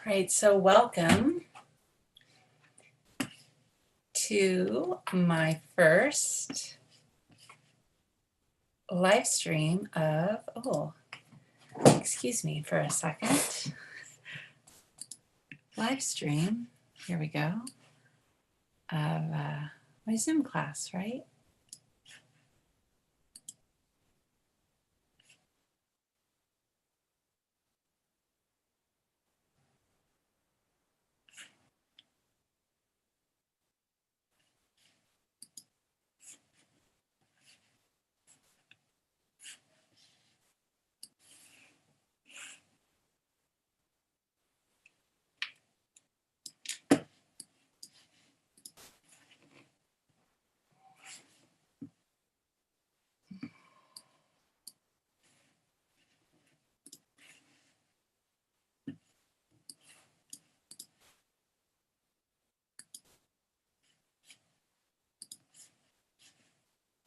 Right, so welcome to my first live stream of, excuse me for a second, live stream, here we go, of my Zoom class, right?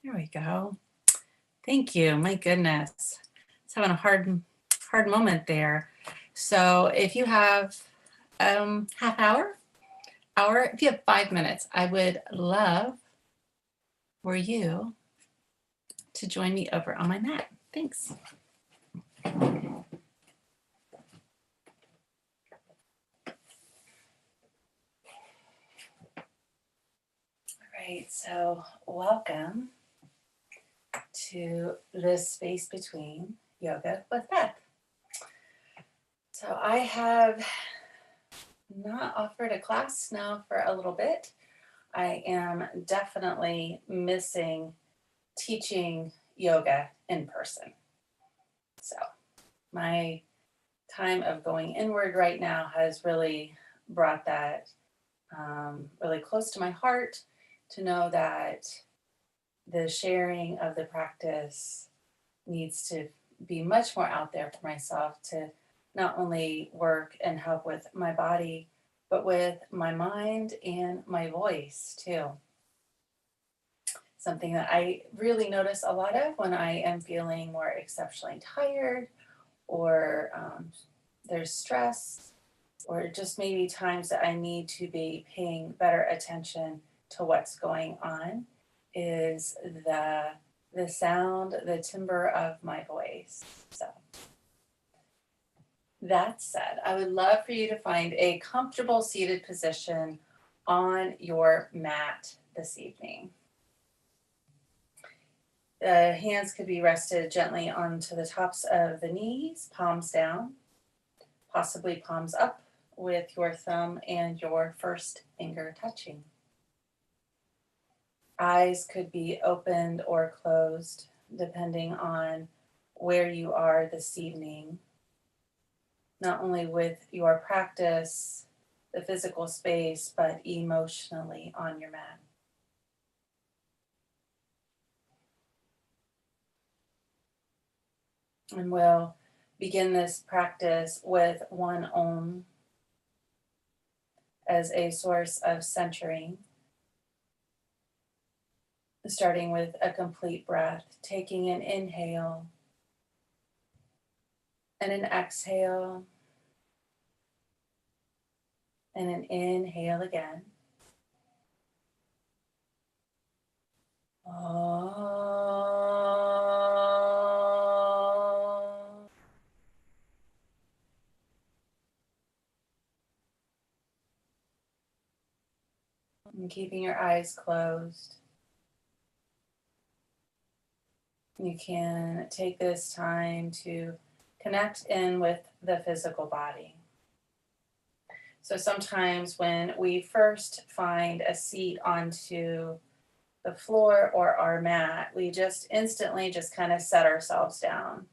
There we go. Thank you. My goodness. It's having a hard moment there. So if you have half hour, if you have 5 minutes, I would love for you to join me over on my mat. Thanks. All right, so welcome to this space between yoga with Beth. So I have not offered a class now for a little bit. I am definitely missing teaching yoga in person. So my time of going inward right now has really brought that really close to my heart, to know that the sharing of the practice needs to be much more out there for myself, to not only work and help with my body, but with my mind and my voice too. Something that I really notice a lot of when I am feeling more exceptionally tired, or there's stress, or just maybe times that I need to be paying better attention to what's going on, is the sound, the timbre of my voice. So that said, I would love for you to find a comfortable seated position on your mat this evening. The hands could be rested gently onto the tops of the knees, palms down, possibly palms up, with your thumb and your first finger touching. Eyes could be opened or closed depending on where you are this evening, not only with your practice, the physical space, but emotionally on your mat. And we'll begin this practice with one Om as a source of centering, starting with a complete breath, taking an inhale and an exhale and an inhale again. And keeping your eyes closed, you can take this time to connect in with the physical body. So sometimes when we first find a seat onto the floor or our mat, we just instantly just kind of set ourselves down.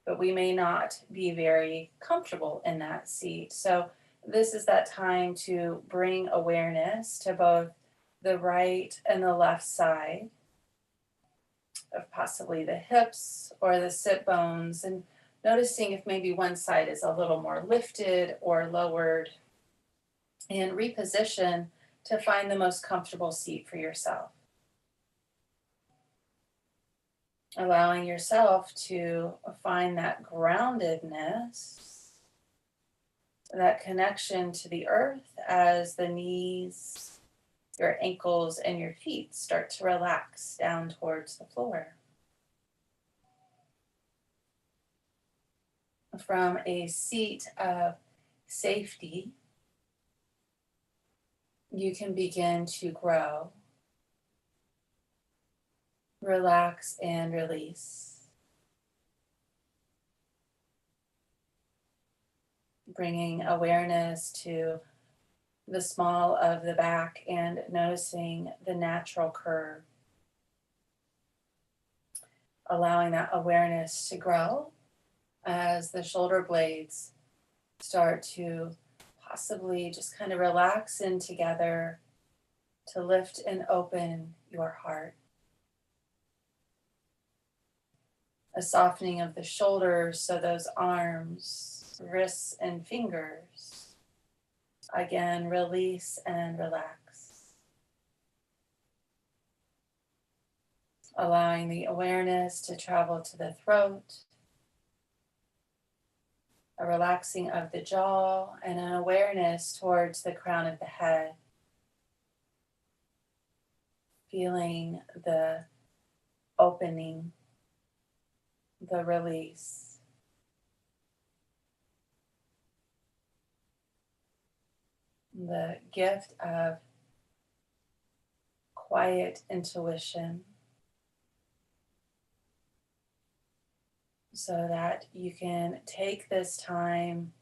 But we may not be very comfortable in that seat. So this is that time to bring awareness to both the right and the left side of possibly the hips or the sit bones, and noticing if maybe one side is a little more lifted or lowered, and reposition to find the most comfortable seat for yourself. Allowing yourself to find that groundedness that connection to the earth as the knees, your ankles, and your feet start to relax down towards the floor. From a seat of safety, you can begin to grow, relax, and release, bringing awareness to the small of the back and noticing the natural curve, allowing that awareness to grow as the shoulder blades start to possibly just kind of relax in together to lift and open your heart. A softening of the shoulders, so those arms, wrists, and fingers again release and relax. Allowing the awareness to travel to the throat, a relaxing of the jaw, and an awareness towards the crown of the head. Feeling the opening, the release. The gift of quiet intuition, so that you can take this time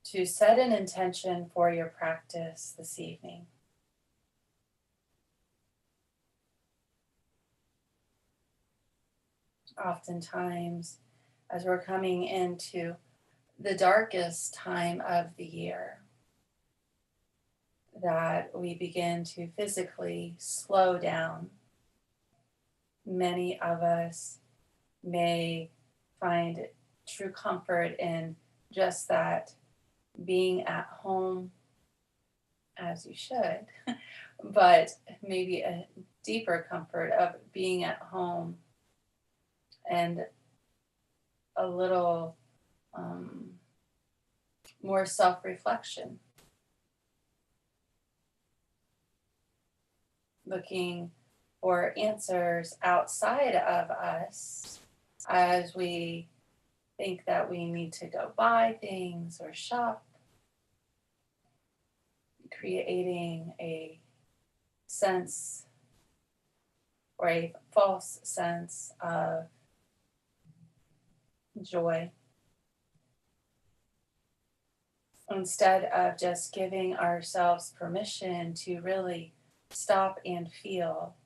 to set an intention for your practice this evening. Oftentimes, as we're coming into the darkest time of the year, that we begin to physically slow down. Many of us may find true comfort in just that, being at home, as you should, but maybe a deeper comfort of being at home and a little more self-reflection, looking for answers outside of us as we think that we need to go buy things or shop, creating a sense or a false sense of joy, instead of just giving ourselves permission to really stop and feel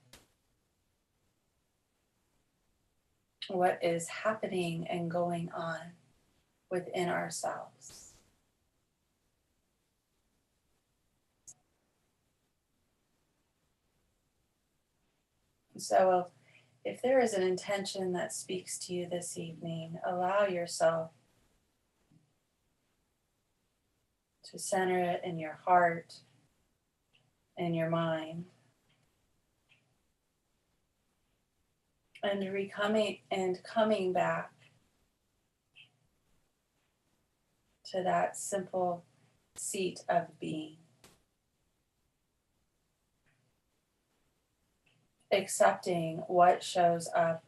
what is happening and going on within ourselves. So if there is an intention that speaks to you this evening, allow yourself to center it in your heart and your mind. And coming back to that simple seat of being. Accepting what shows up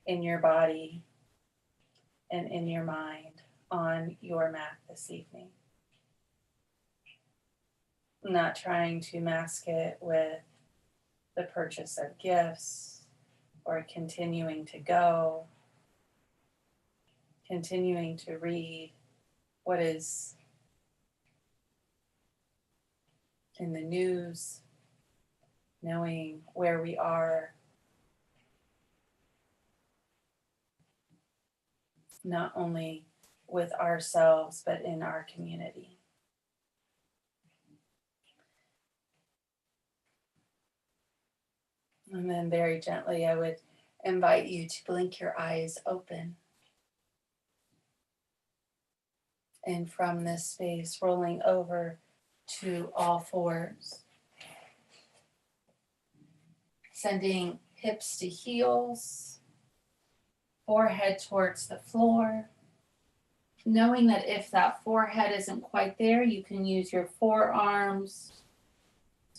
in your body and in your mind on your mat this evening. Not trying to mask it with the purchase of gifts or continuing to go, continuing to read what is in the news, knowing where we are, not only with ourselves, but in our community. And then very gently, I would invite you to blink your eyes open. And from this space, rolling over to all fours. Sending hips to heels, forehead towards the floor. Knowing that if that forehead isn't quite there, you can use your forearms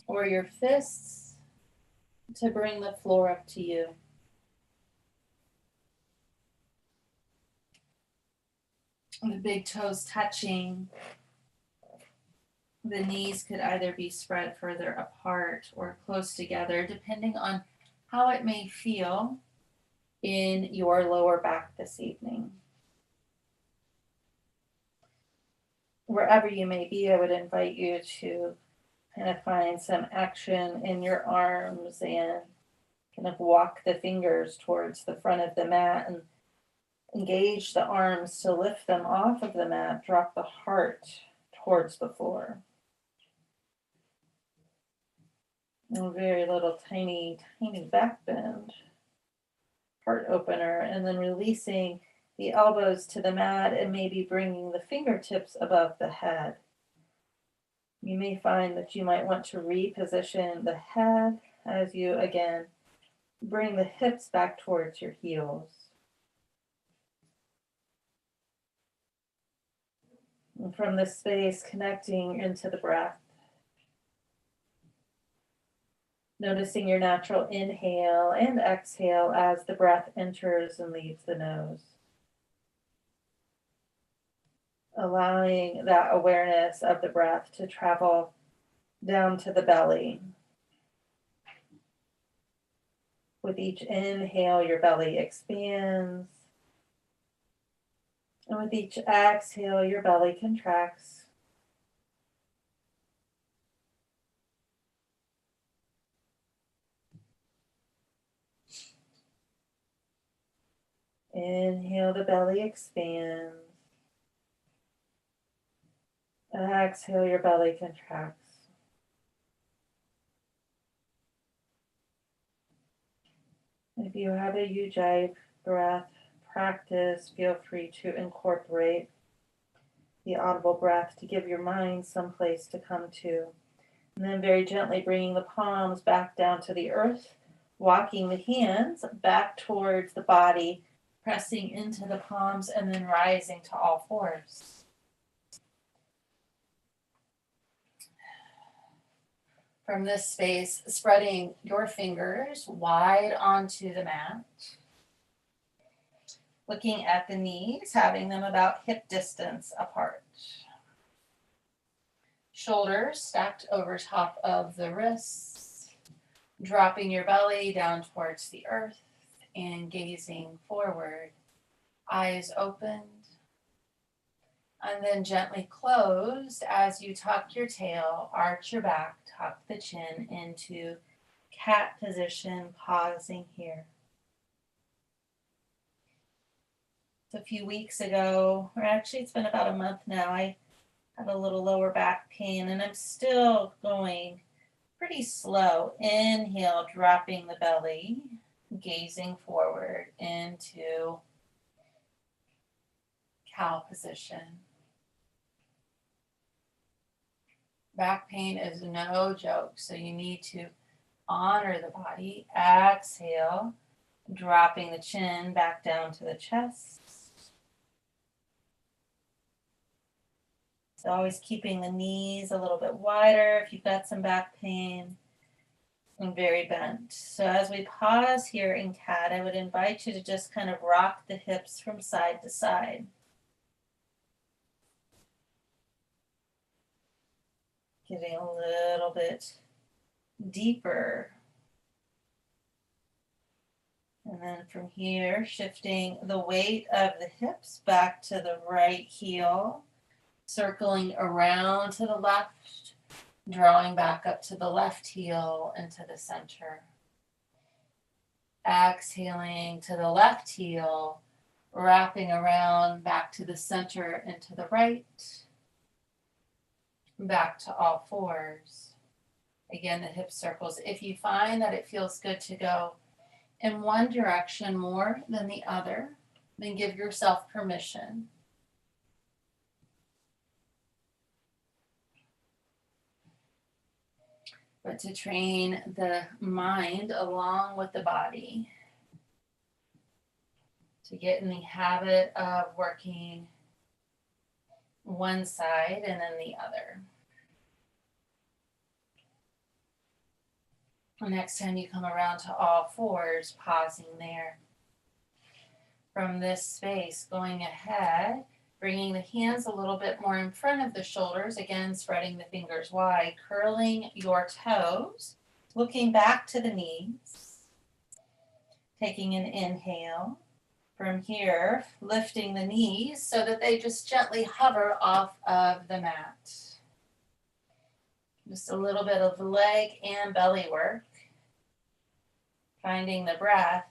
or your fists to bring the floor up to you. The big toes touching. The knees could either be spread further apart or close together, depending on how it may feel in your lower back this evening. Wherever you may be, I would invite you to kind of find some action in your arms and kind of walk the fingers towards the front of the mat and engage the arms to lift them off of the mat. Drop the heart towards the floor. A very little tiny back bend, heart opener, and then releasing the elbows to the mat and maybe bringing the fingertips above the head. You may find that you might want to reposition the head as you, again, bring the hips back towards your heels. And from this space, connecting into the breath. Noticing your natural inhale and exhale as the breath enters and leaves the nose. Allowing that awareness of the breath to travel down to the belly. With each inhale, your belly expands. And with each exhale, your belly contracts. Inhale, the belly expands. Exhale, your belly contracts. If you have a Ujjayi breath practice, feel free to incorporate the audible breath to give your mind some place to come to. And then very gently bringing the palms back down to the earth, walking the hands back towards the body, pressing into the palms, and then rising to all fours. From this space, spreading your fingers wide onto the mat. Looking at the knees, having them about hip distance apart. Shoulders stacked over top of the wrists. Dropping your belly down towards the earth and gazing forward. Eyes opened. And then gently closed as you tuck your tail, arch your back, tuck the chin into cat position, pausing here. A few weeks ago, or actually it's been about a month now, I had a little lower back pain and I'm still going pretty slow. Inhale, dropping the belly, gazing forward into cow position. Back pain is no joke, so you need to honor the body. Exhale, dropping the chin back down to the chest. So always keeping the knees a little bit wider if you've got some back pain, and very bent. So as we pause here in cat, I would invite you to just kind of rock the hips from side to side. Getting a little bit deeper. And then from here, shifting the weight of the hips back to the right heel, circling around to the left, drawing back up to the left heel and to the center. Exhaling to the left heel, wrapping around back to the center and to the right, back to all fours. Again, the hip circles. If you find that it feels good to go in one direction more than the other, then give yourself permission. But to train the mind along with the body to get in the habit of working one side and then the other. Next time you come around to all fours, pausing there. From this space, going ahead, bringing the hands a little bit more in front of the shoulders, again, spreading the fingers wide, curling your toes, looking back to the knees, taking an inhale. From here, lifting the knees so that they just gently hover off of the mat. Just a little bit of leg and belly work. Finding the breath,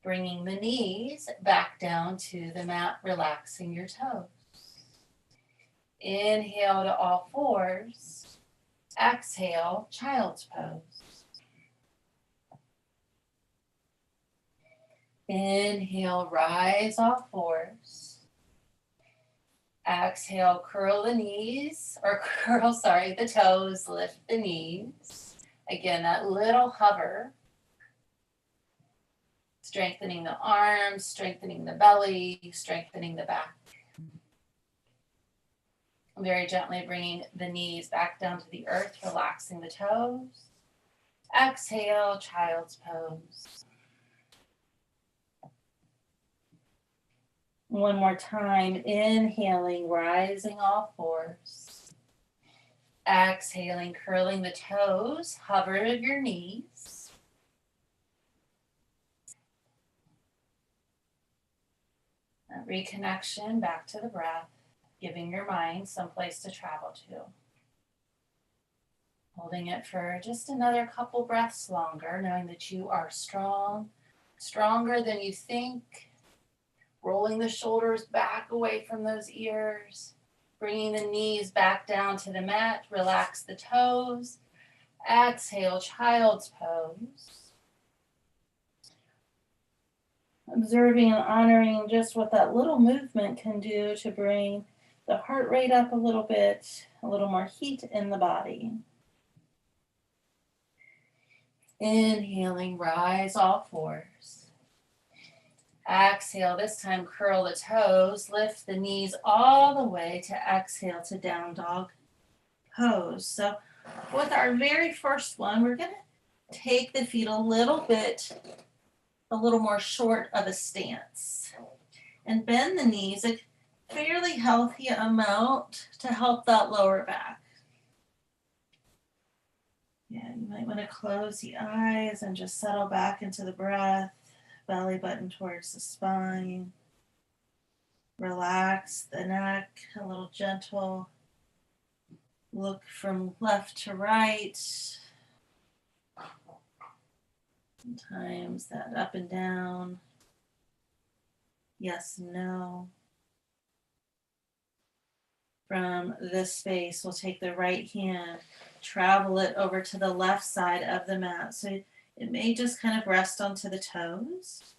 bringing the knees back down to the mat, relaxing your toes. Inhale to all fours. Exhale, child's pose. Inhale, rise all fours. Exhale, curl the knees, the toes, lift the knees. Again, that little hover. Strengthening the arms, strengthening the belly, strengthening the back. Very gently bringing the knees back down to the earth, relaxing the toes. Exhale, child's pose. One more time, inhaling, rising all fours. Exhaling, curling the toes, hover your knees. That reconnection back to the breath, giving your mind someplace to travel to. Holding it for just another couple breaths longer, knowing that you are strong, stronger than you think. Rolling the shoulders back away from those ears. Bringing the knees back down to the mat. Relax the toes. Exhale, child's pose. Observing and honoring just what that little movement can do to bring the heart rate up a little bit, a little more heat in the body. Inhaling, rise all fours. Exhale, this time curl the toes, lift the knees all the way to exhale to down dog pose. So with our very first one, we're going to take the feet a little more short of a stance and bend the knees a fairly healthy amount to help that lower back. Yeah, you might want to close the eyes and just settle back into the breath. Belly button towards the spine. Relax the neck, a little gentle. Look from left to right. Sometimes that up and down. Yes, no. From this space, we'll take the right hand, travel it over to the left side of the mat. So it may just kind of rest onto the toes.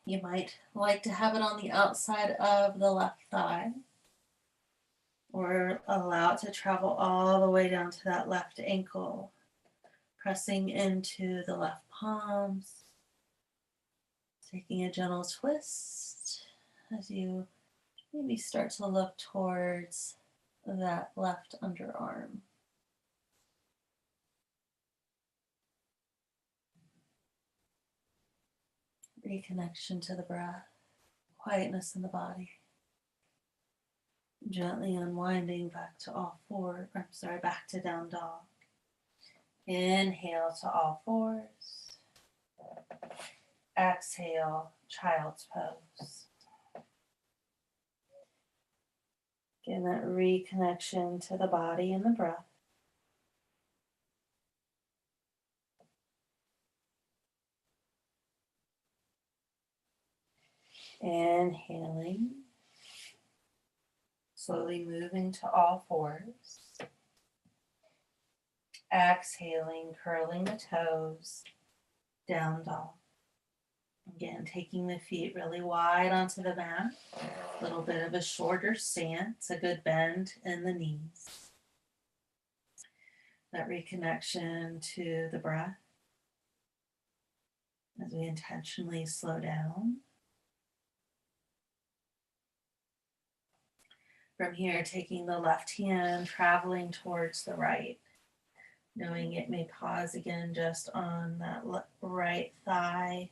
You might like to have it on the outside of the left thigh, or allow it to travel all the way down to that left ankle, pressing into the left palms, taking a gentle twist as you maybe start to look towards that left underarm. Reconnection to the breath, quietness in the body. Gently unwinding back to down dog. Inhale to all fours. Exhale, child's pose. Again, that reconnection to the body and the breath. Inhaling, slowly moving to all fours. Exhaling, curling the toes, down dog. Again, taking the feet really wide onto the mat. A little bit of a shorter stance, a good bend in the knees. That reconnection to the breath as we intentionally slow down. From here, taking the left hand, traveling towards the right, knowing it may pause again just on that right thigh.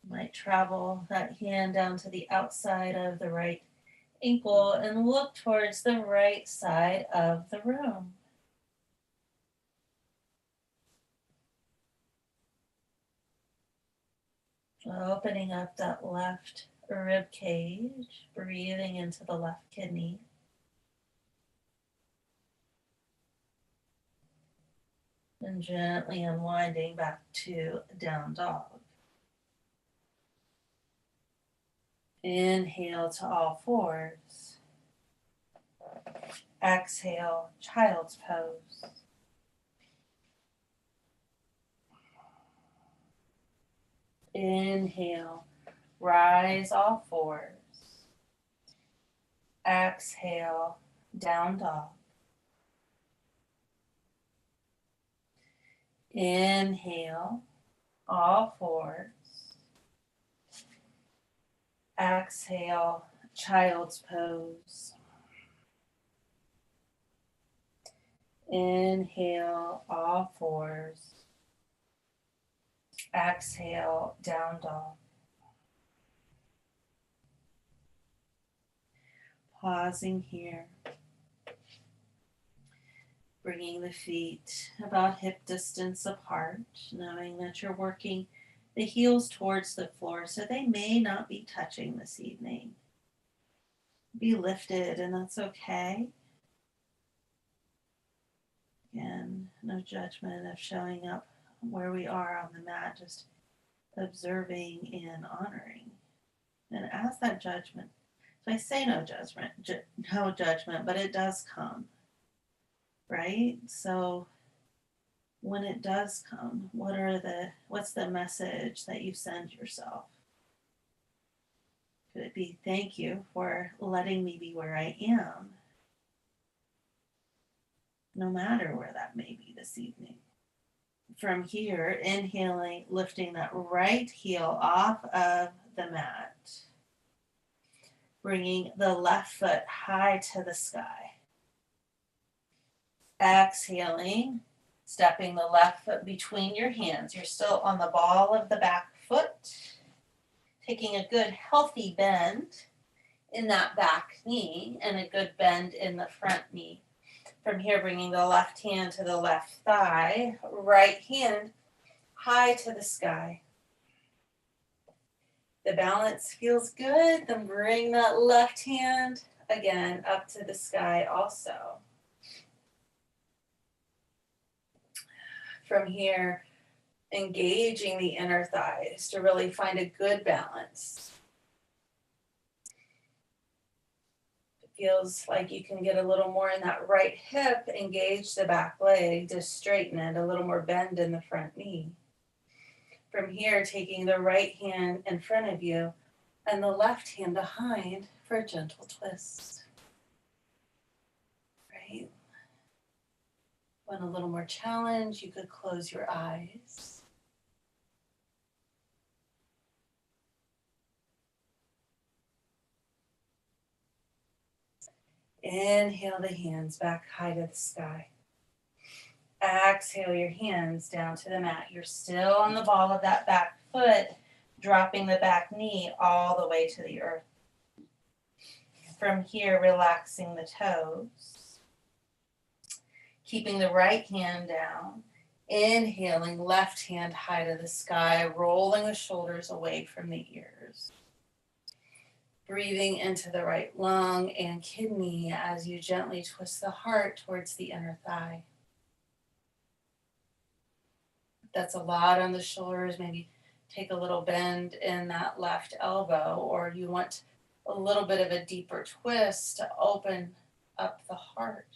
Might travel that hand down to the outside of the right ankle and look towards the right side of the room. Opening up that left rib cage, breathing into the left kidney. And gently unwinding back to down dog. Inhale to all fours. Exhale, child's pose. Inhale, rise all fours. Exhale, down dog. Inhale, all fours. Exhale, child's pose. Inhale, all fours. Exhale, down dog. Pausing here. Bringing the feet about hip distance apart, knowing that you're working the heels towards the floor, so they may not be touching this evening. Be lifted, and that's okay. Again, no judgment of showing up where we are on the mat, just observing and honoring. And as that judgment, so I say no judgment, but it does come, right? So when it does come, what's the message that you send yourself? Could it be, thank you for letting me be where I am, no matter where that may be this evening? From here, inhaling, lifting that right heel off of the mat, bringing the left foot high to the sky. Exhaling, stepping the left foot between your hands. You're still on the ball of the back foot. Taking a good healthy bend in that back knee and a good bend in the front knee. From here, bringing the left hand to the left thigh, right hand high to the sky. The balance feels good, then bring that left hand again up to the sky also. From here, engaging the inner thighs to really find a good balance. It feels like you can get a little more in that right hip, engage the back leg to straighten it, a little more bend in the front knee. From here, taking the right hand in front of you and the left hand behind for a gentle twist. Right? Want a little more challenge, you could close your eyes. Inhale the hands back high to the sky. Exhale your hands down to the mat. You're still on the ball of that back foot, dropping the back knee all the way to the earth. From here, relaxing the toes. Keeping the right hand down. Inhaling, left hand high to the sky, rolling the shoulders away from the ears. Breathing into the right lung and kidney as you gently twist the heart towards the inner thigh. That's a lot on the shoulders. Maybe take a little bend in that left elbow, or you want a little bit of a deeper twist to open up the heart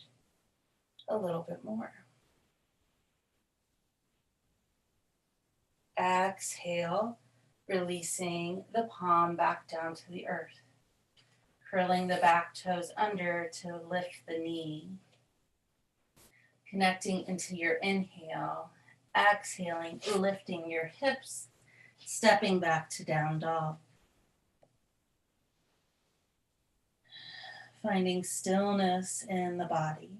a little bit more. Exhale, releasing the palm back down to the earth. Curling the back toes under to lift the knee. Connecting into your inhale. Exhaling, lifting your hips, stepping back to down dog. Finding stillness in the body.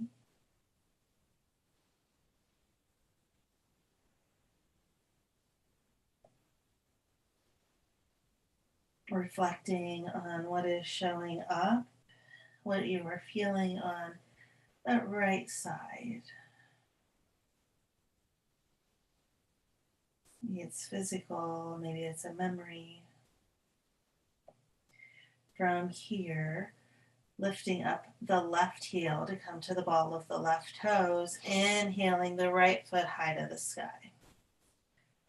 Reflecting on what is showing up, what you are feeling on that right side. Maybe it's physical, maybe it's a memory. From here, lifting up the left heel to come to the ball of the left toes, inhaling the right foot high to the sky.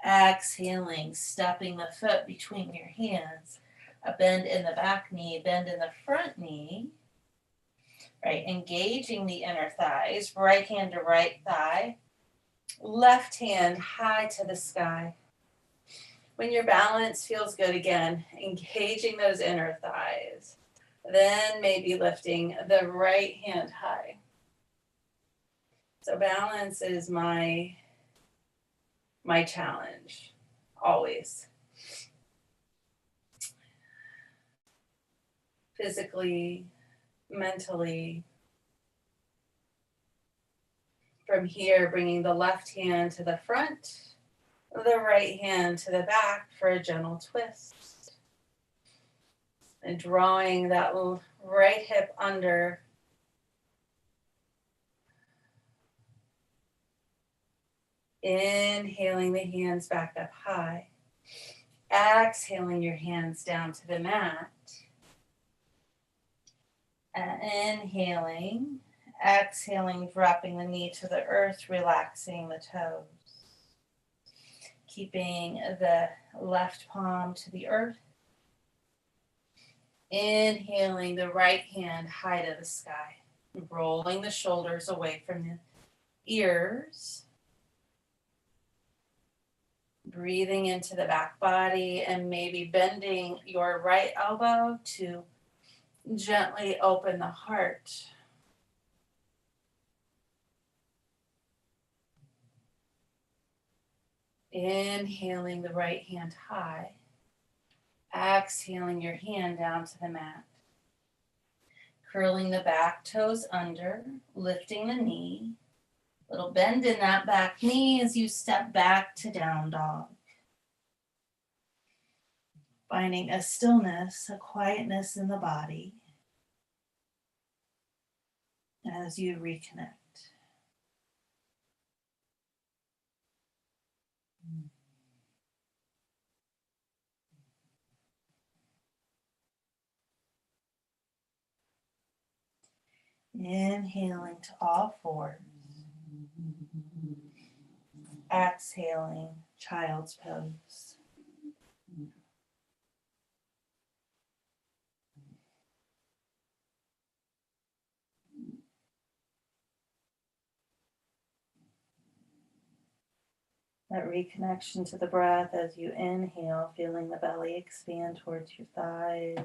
Exhaling, stepping the foot between your hands, a bend in the back knee, bend in the front knee, right? Engaging the inner thighs, right hand to right thigh, left hand high to the sky. When your balance feels good again, engaging those inner thighs, then maybe lifting the right hand high. So balance is my challenge, always. Physically, mentally. From here, bringing the left hand to the front, the right hand to the back for a gentle twist. And drawing that right hip under. Inhaling the hands back up high. Exhaling your hands down to the mat. Inhaling, exhaling, dropping the knee to the earth, relaxing the toes. Keeping the left palm to the earth. Inhaling the right hand high to the sky. Rolling the shoulders away from the ears. Breathing into the back body and maybe bending your right elbow to gently open the heart. Inhaling the right hand high. Exhaling your hand down to the mat. Curling the back toes under, lifting the knee. Little bend in that back knee as you step back to down dog. Finding a stillness, a quietness in the body as you reconnect. Inhaling to all fours. Exhaling, child's pose. That reconnection to the breath as you inhale, feeling the belly expand towards your thighs.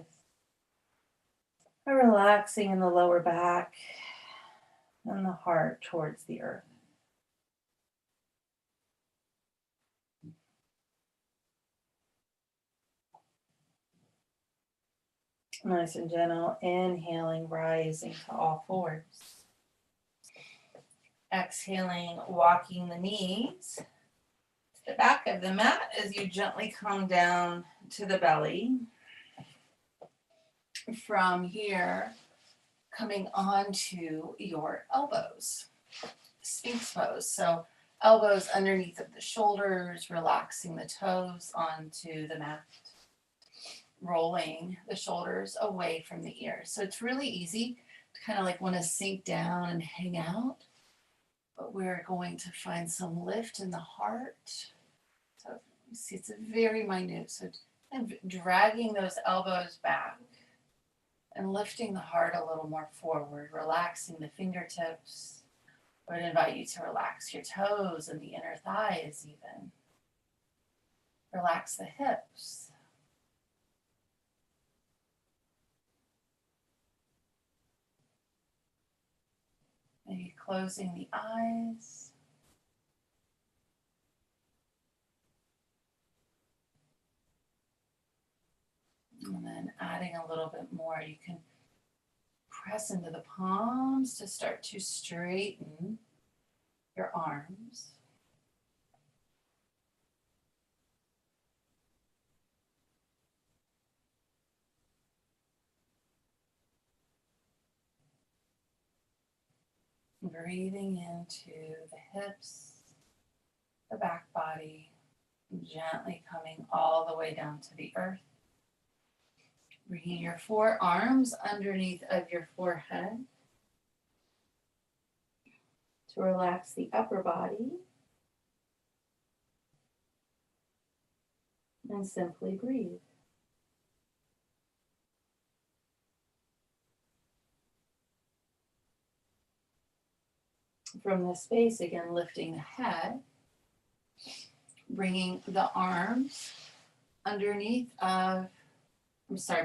Relaxing in the lower back and the heart towards the earth. Nice and gentle, inhaling, rising to all fours. Exhaling, walking the knees to the back of the mat as you gently come down to the belly. From here, coming onto your elbows, Sphinx pose. So elbows underneath of the shoulders, relaxing the toes onto the mat. Rolling the shoulders away from the ears. So it's really easy to kind of like want to sink down and hang out, but we're going to find some lift in the heart. So you see it's very minute. So kind of dragging those elbows back and lifting the heart a little more forward, relaxing the fingertips. I would invite you to relax your toes and the inner thighs even. Relax the hips. Maybe closing the eyes. And then adding a little bit more. You can press into the palms to start to straighten your arms. Breathing into the hips, the back body, gently coming all the way down to the earth. Bringing your forearms underneath of your forehead to relax the upper body. And simply breathe. From this space, again, lifting the head, bringing the arms underneath of,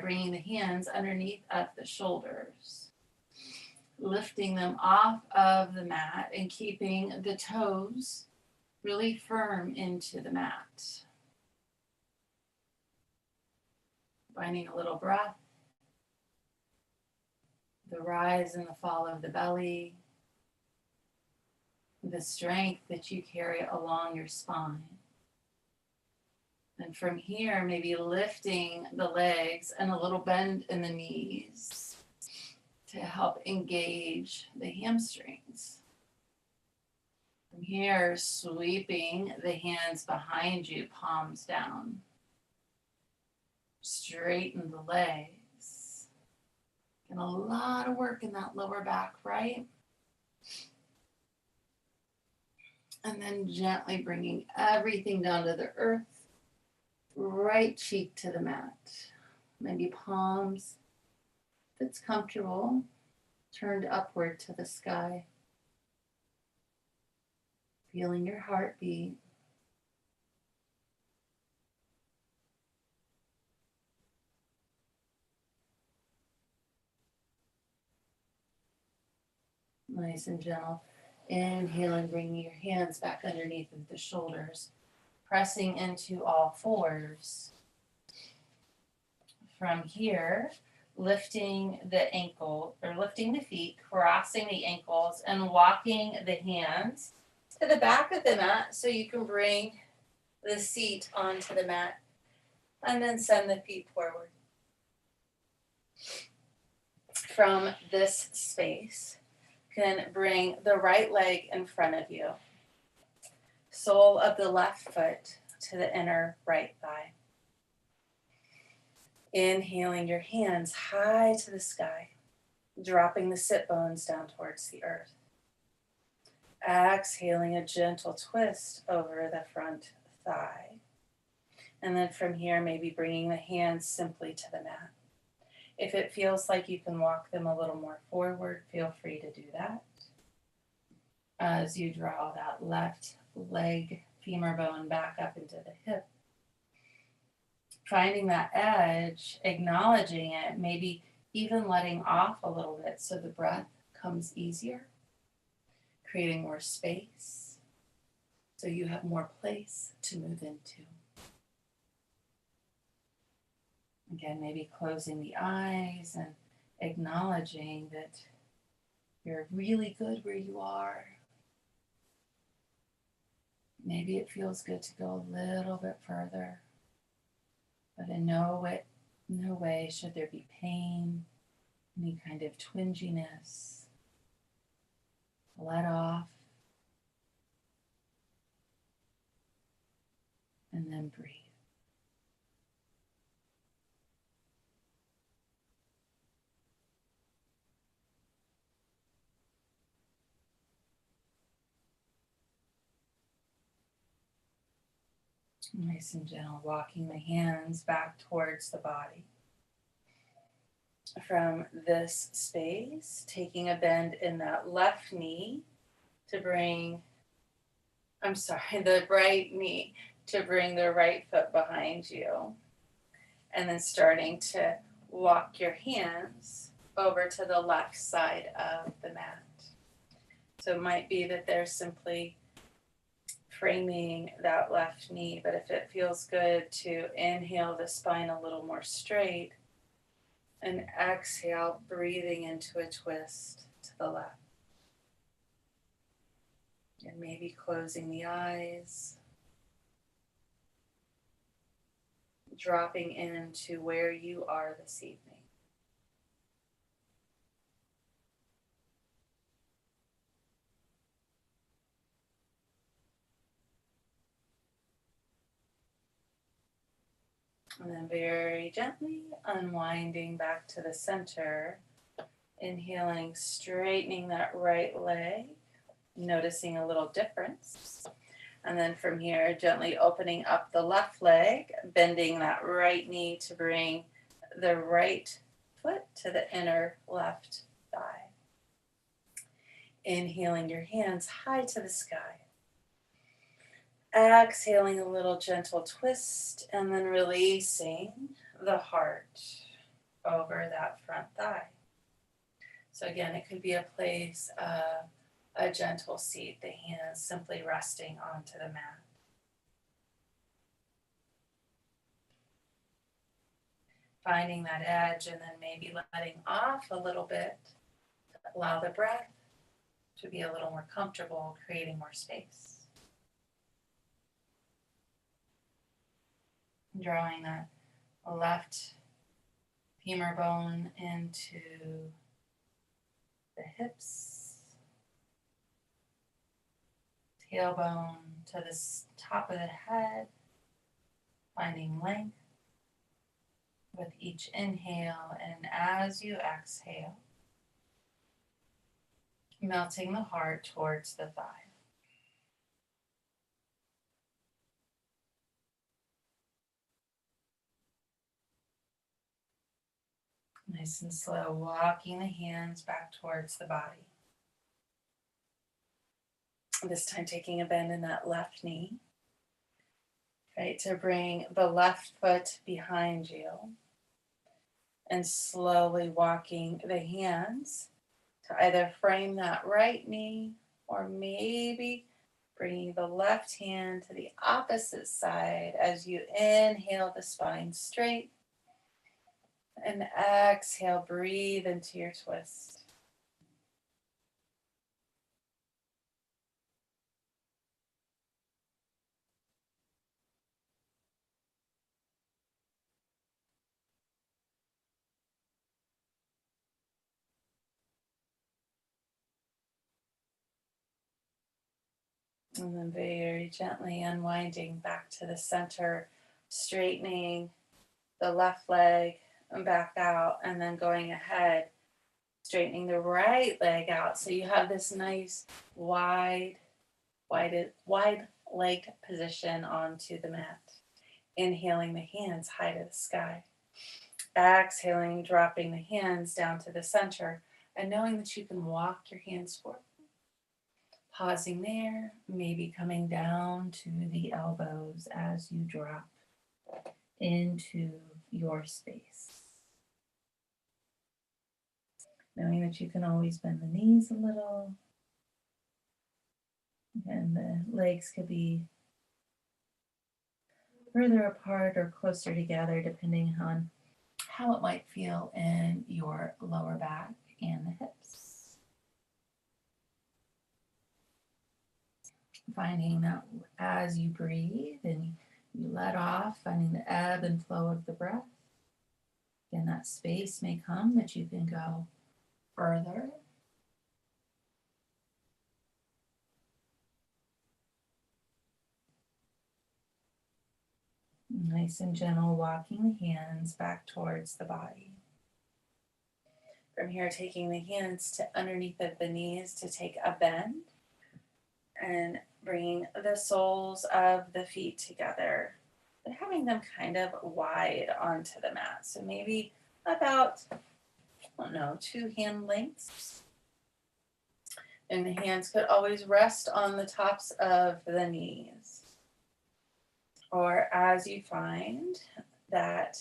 bringing the hands underneath of the shoulders, lifting them off of the mat and keeping the toes really firm into the mat. Finding a little breath, the rise and the fall of the belly, the strength that you carry along your spine. And from here, maybe lifting the legs and a little bend in the knees to help engage the hamstrings. From here, sweeping the hands behind you, palms down. Straighten the legs. And a lot of work in that lower back, right? And then gently bringing everything down to the earth. Right cheek to the mat. Maybe palms, if it's comfortable, turned upward to the sky. Feeling your heartbeat. Nice and gentle. Inhaling, bringing your hands back underneath of the shoulders. Pressing into all fours. From here, lifting the ankle, or lifting the feet, crossing the ankles, and walking the hands to the back of the mat so you can bring the seat onto the mat. And then send the feet forward. From this space, can bring the right leg in front of you. Sole of the left foot to the inner right thigh. Inhaling your hands high to the sky, dropping the sit bones down towards the earth. Exhaling a gentle twist over the front thigh. And then from here, maybe bringing the hands simply to the mat. If it feels like you can walk them a little more forward, feel free to do that. As you draw that left leg femur bone back up into the hip. Finding that edge, acknowledging it, maybe even letting off a little bit so the breath comes easier, creating more space so you have more place to move into. Again, maybe closing the eyes and acknowledging that you're really good where you are. Maybe it feels good to go a little bit further, but in no way should there be pain, any kind of twinginess. Let off, and then breathe. Nice and gentle, walking the hands back towards the body. From this space, taking a bend in that left knee to bring, the right knee to bring the right foot behind you. And then starting to walk your hands over to the left side of the mat. So it might be that there's simply framing that left knee, but if it feels good to inhale the spine a little more straight And exhale, breathing into a twist to the left. And maybe closing the eyes, dropping into where you are this evening. And then very gently unwinding back to the center. Inhaling, straightening that right leg, noticing a little difference. And then from here, gently opening up the left leg, bending that right knee to bring the right foot to the inner left thigh. Inhaling your hands high to the sky. Exhaling a little gentle twist and then releasing the heart over that front thigh. So again, it could be a place of a gentle seat, the hands simply resting onto the mat. Finding that edge and then maybe letting off a little bit. Allow the breath to be a little more comfortable, creating more space. Drawing that left femur bone into the hips, tailbone to the top of the head, finding length with each inhale, and as you exhale, melting the heart towards the thigh. Nice and slow, walking the hands back towards the body. This time taking a bend in that left knee. Right, to bring the left foot behind you. And slowly walking the hands to either frame that right knee or maybe bringing the left hand to the opposite side as you inhale the spine straight. And exhale, breathe into your twist. And then very gently unwinding back to the center, straightening the left leg and back out, and then going ahead, straightening the right leg out. So you have this nice wide legged position onto the mat. Inhaling the hands high to the sky. Exhaling, dropping the hands down to the center, and knowing that you can walk your hands forward. Pausing there, maybe coming down to the elbows as you drop into your space. Knowing that you can always bend the knees a little, and the legs could be further apart or closer together depending on how it might feel in your lower back and the hips. Finding that as you breathe and you let off, finding the ebb and flow of the breath. Again, that space may come that you can go further. Nice and gentle, walking the hands back towards the body. From here, taking the hands to underneath of the knees to take a bend and bringing the soles of the feet together, but having them kind of wide onto the mat. So maybe about, 2 hand lengths. And the hands could always rest on the tops of the knees. Or as you find that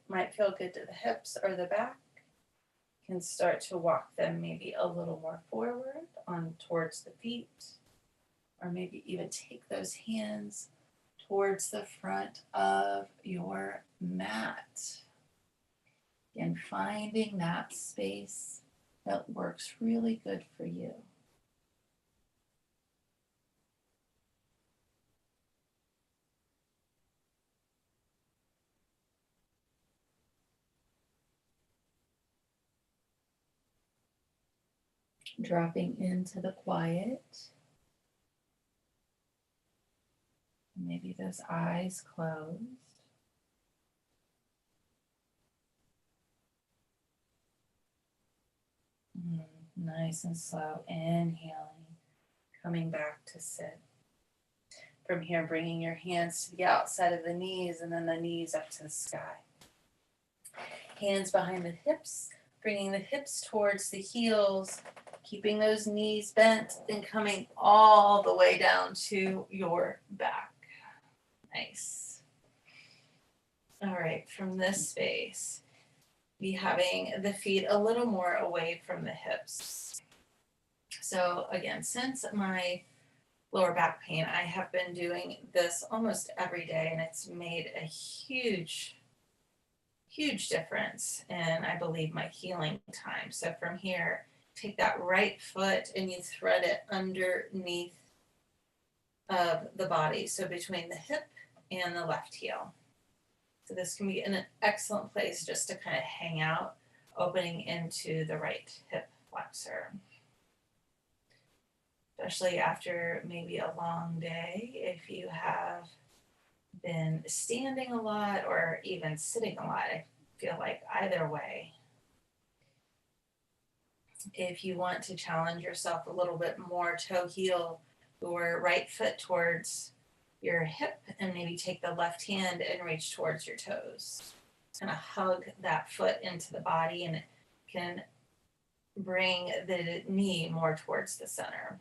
might feel good to the hips or the back, you can start to walk them maybe a little more forward on towards the feet, or maybe even take those hands towards the front of your mat. And finding that space that works really good for you. Dropping into the quiet. Maybe those eyes closed. Nice and slow. Inhaling. Coming back to sit. From here, bringing your hands to the outside of the knees and then the knees up to the sky. Hands behind the hips, bringing the hips towards the heels, keeping those knees bent and coming all the way down to your back. Nice. All right, from this space, be having the feet a little more away from the hips. So again, since my lower back pain, I have been doing this almost every day, and it's made a huge difference in, I believe, my healing time. So from here, take that right foot and you thread it underneath of the body, so between the hip and the left heel. So this can be an excellent place just to kind of hang out, opening into the right hip flexor. Especially after maybe a long day, if you have been standing a lot or even sitting a lot. I feel like either way, if you want to challenge yourself a little bit more, toe heel your right foot towards your hip and maybe take the left hand and reach towards your toes. Kind of hug that foot into the body, and it can bring the knee more towards the center.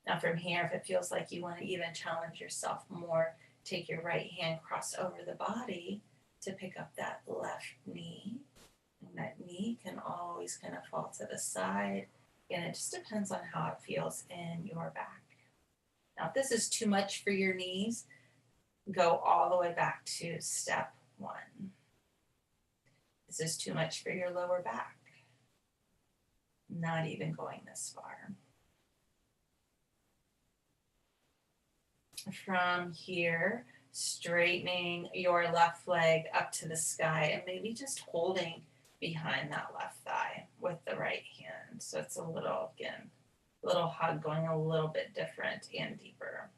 Now from here, if it feels like you want to even challenge yourself more, take your right hand, cross over the body to pick up that left knee. And that knee can always kind of fall to the side. And it just depends on how it feels in your back. Now, if this is too much for your knees, go all the way back to step 1. This is too much for your lower back. Not even going this far. From here, straightening your left leg up to the sky and maybe just holding behind that left thigh with the right hand. So it's a little, again, little hug going a little bit different and deeper.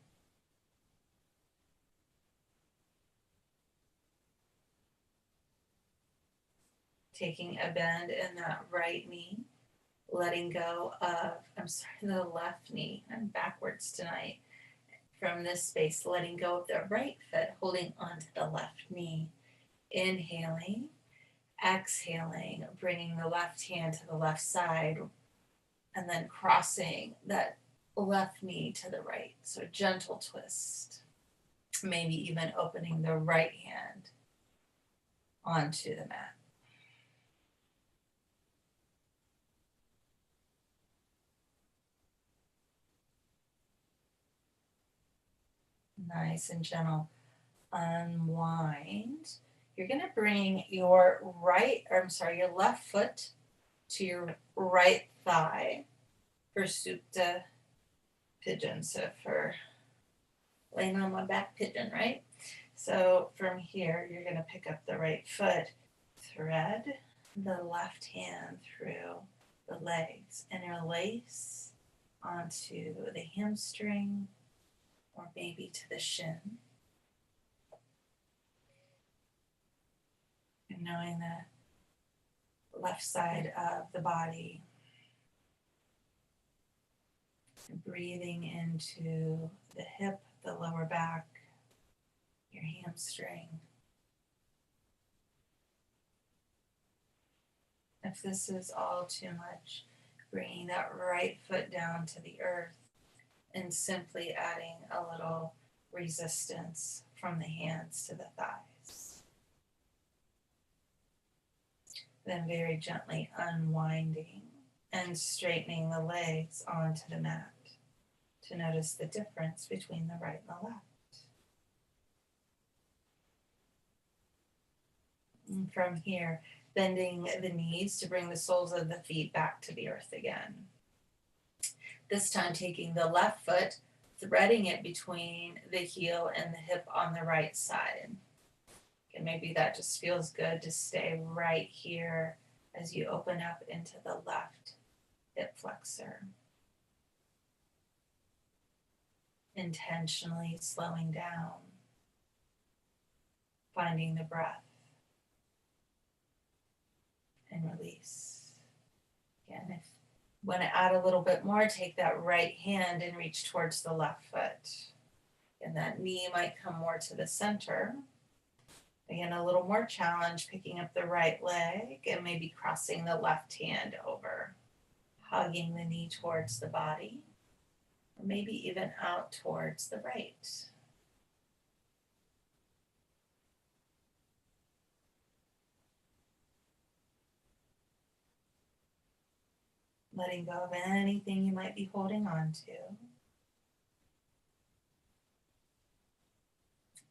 Taking a bend in that right knee, letting go of, the left knee. I'm backwards tonight. From this space, letting go of the right foot, holding onto the left knee. Inhaling, exhaling, bringing the left hand to the left side, and then crossing that left knee to the right. So a gentle twist. Maybe even opening the right hand onto the mat. Nice and gentle. Unwind. You're going to bring your your left foot to your right thigh for Supta pigeon. So for laying on my back pigeon, right? So from here, you're going to pick up the right foot, thread the left hand through the legs, interlace onto the hamstring or maybe to the shin. And knowing that left side of the body, breathing into the hip, the lower back, your hamstring. If this is all too much, bringing that right foot down to the earth and simply adding a little resistance from the hands to the thighs. Then very gently unwinding and straightening the legs onto the mat to notice the difference between the right and the left. And from here, bending the knees to bring the soles of the feet back to the earth again. This time taking the left foot, threading it between the heel and the hip on the right side. And maybe that just feels good to stay right here as you open up into the left hip flexor. Intentionally slowing down, finding the breath, and release. Again, if you want to add a little bit more, take that right hand and reach towards the left foot. And that knee might come more to the center. Again, a little more challenge, picking up the right leg and maybe crossing the left hand over, hugging the knee towards the body, or maybe even out towards the right. Letting go of anything you might be holding on to.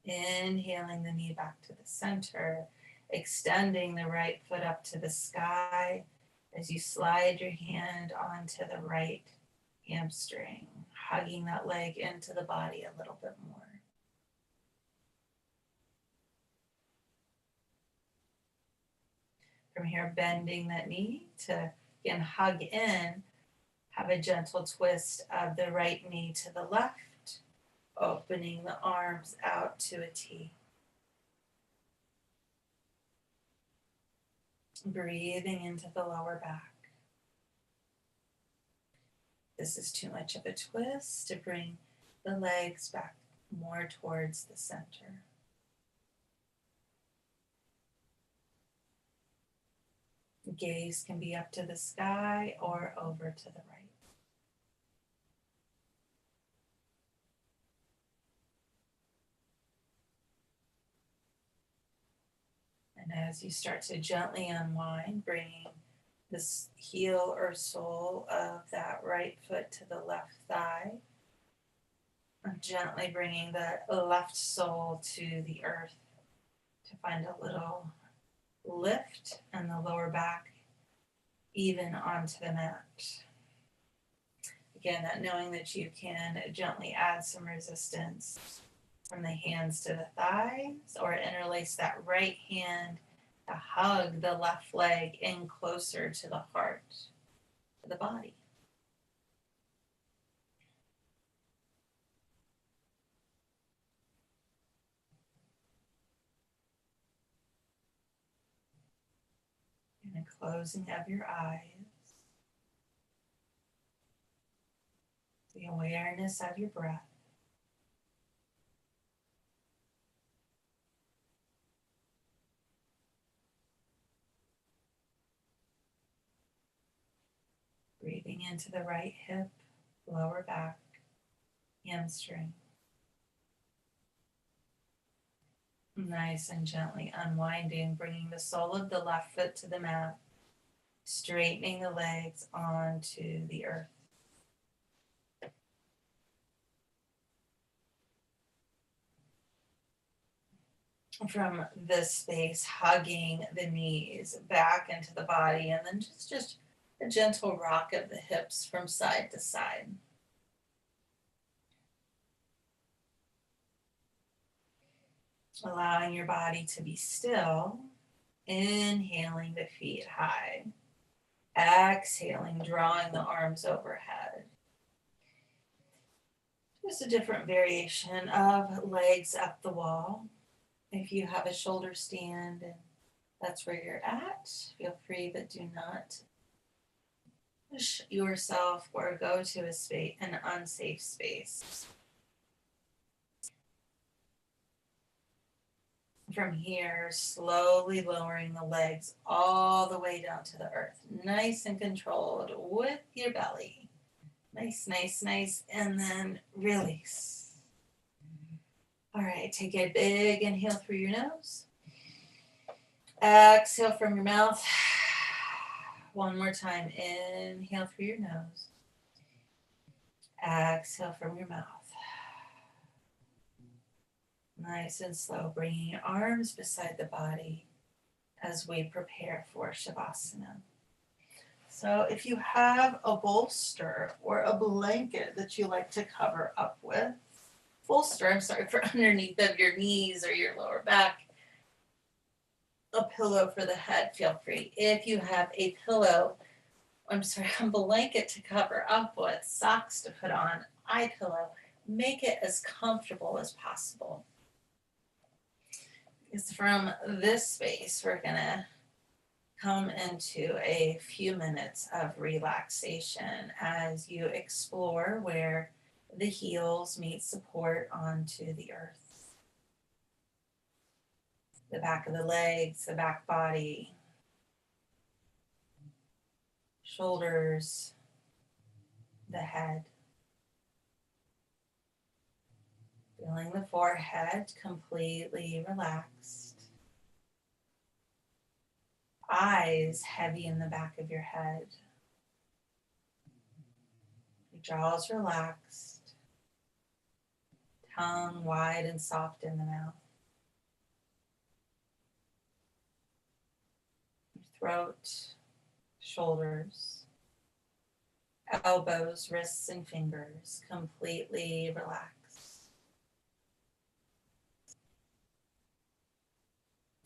Inhaling the knee back to the center, extending the right foot up to the sky as you slide your hand onto the right hamstring, hugging that leg into the body a little bit more. From here, bending that knee to, again, hug in, have a gentle twist of the right knee to the left, opening the arms out to a T. Breathing into the lower back. This is too much of a twist to bring the legs back more towards the center. Gaze can be up to the sky or over to the right. And as you start to gently unwind, bringing this heel or sole of that right foot to the left thigh, and gently bringing the left sole to the earth to find a little lift and the lower back even onto the mat. Again, that knowing that you can gently add some resistance from the hands to the thighs, or interlace that right hand to hug the left leg in closer to the heart, to the body. And a closing of your eyes. The awareness of your breath. Breathing into the right hip, lower back, hamstring. Nice and gently unwinding, bringing the sole of the left foot to the mat, straightening the legs onto the earth. From this space, hugging the knees back into the body, and then just a gentle rock of the hips from side to side. Allowing your body to be still, inhaling the feet high, exhaling, drawing the arms overhead. Just a different variation of legs up the wall. If you have a shoulder stand and that's where you're at, feel free, but do not push yourself or go to an unsafe space. From here, slowly lowering the legs all the way down to the earth. Nice and controlled with your belly. Nice, nice, nice. And then release. All right, take a big inhale through your nose. Exhale from your mouth. One more time. Inhale through your nose. Exhale from your mouth. Nice and slow, bringing your arms beside the body as we prepare for Shavasana. So if you have a bolster or a blanket that you like to cover up with, for underneath of your knees or your lower back, a pillow for the head, feel free. If you have a a blanket to cover up with, socks to put on, eye pillow, make it as comfortable as possible. Because from this space, we're gonna come into a few minutes of relaxation as you explore where the heels meet support onto the earth. The back of the legs, the back body, shoulders, the head. Feeling the forehead completely relaxed. Eyes heavy in the back of your head. Your jaw's relaxed. Tongue wide and soft in the mouth. Your throat, shoulders, elbows, wrists, and fingers completely relaxed.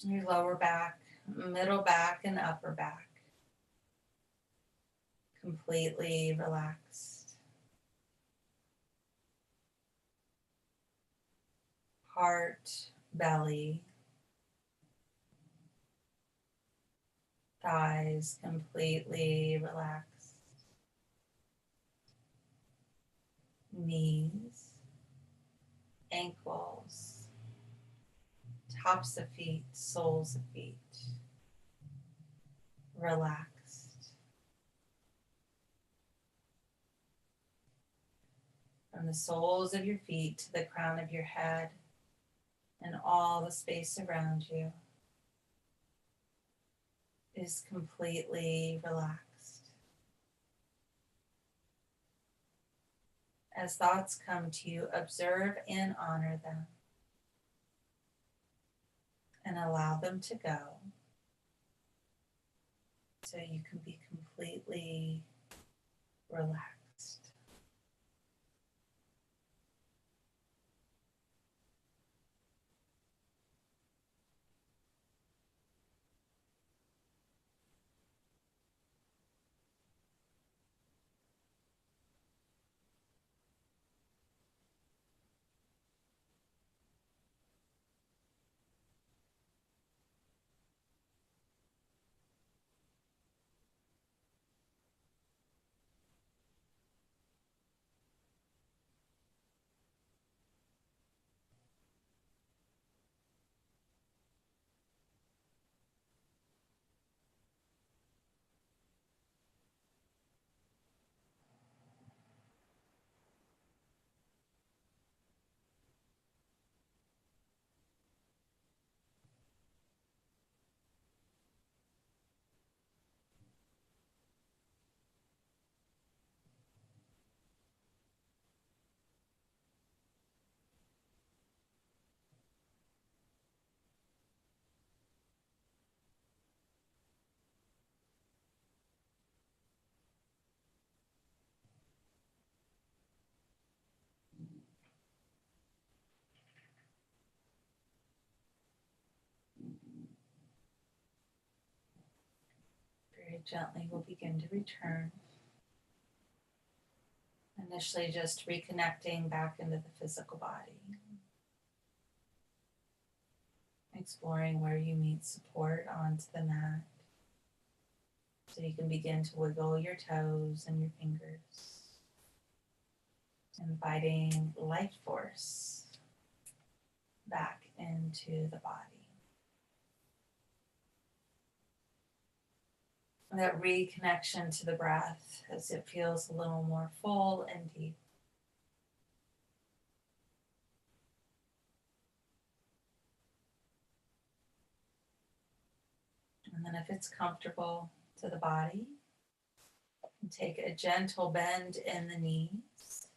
Your lower back, middle back, and upper back completely relaxed. Heart, belly, thighs completely relaxed. Knees, ankles, tops of feet, soles of feet, relaxed. From the soles of your feet to the crown of your head and all the space around you is completely relaxed. As thoughts come to you, observe and honor them and allow them to go so you can be completely relaxed. Very gently, we'll begin to return. Initially, just reconnecting back into the physical body. Exploring where you meet support onto the mat. So you can begin to wiggle your toes and your fingers. Inviting life force back into the body. That reconnection to the breath as it feels a little more full and deep. And then if it's comfortable to the body, take a gentle bend in the knees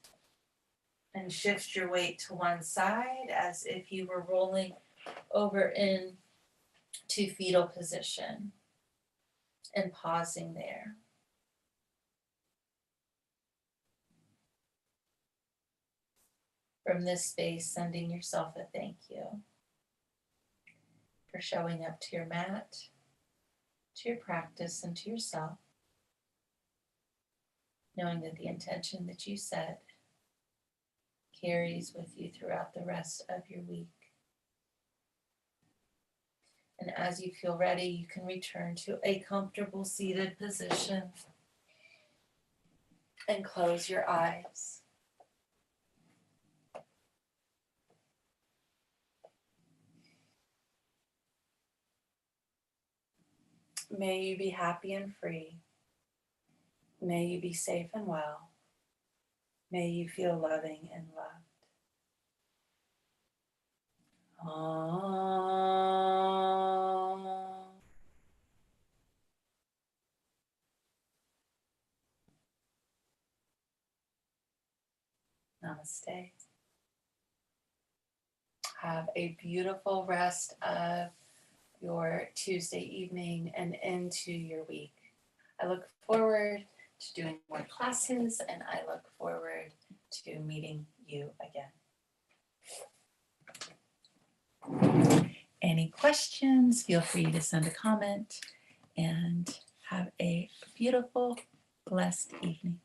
and shift your weight to one side as if you were rolling over in to fetal position and pausing there. From this space, sending yourself a thank you for showing up to your mat, to your practice, and to yourself, knowing that the intention that you set carries with you throughout the rest of your week. And as you feel ready, you can return to a comfortable seated position and close your eyes. May you be happy and free. May you be safe and well. May you feel loving and loved. Namaste. Have a beautiful rest of your Tuesday evening and into your week. I look forward to doing more classes, and I look forward to meeting you again. Any questions, feel free to send a comment, and have a beautiful, blessed evening.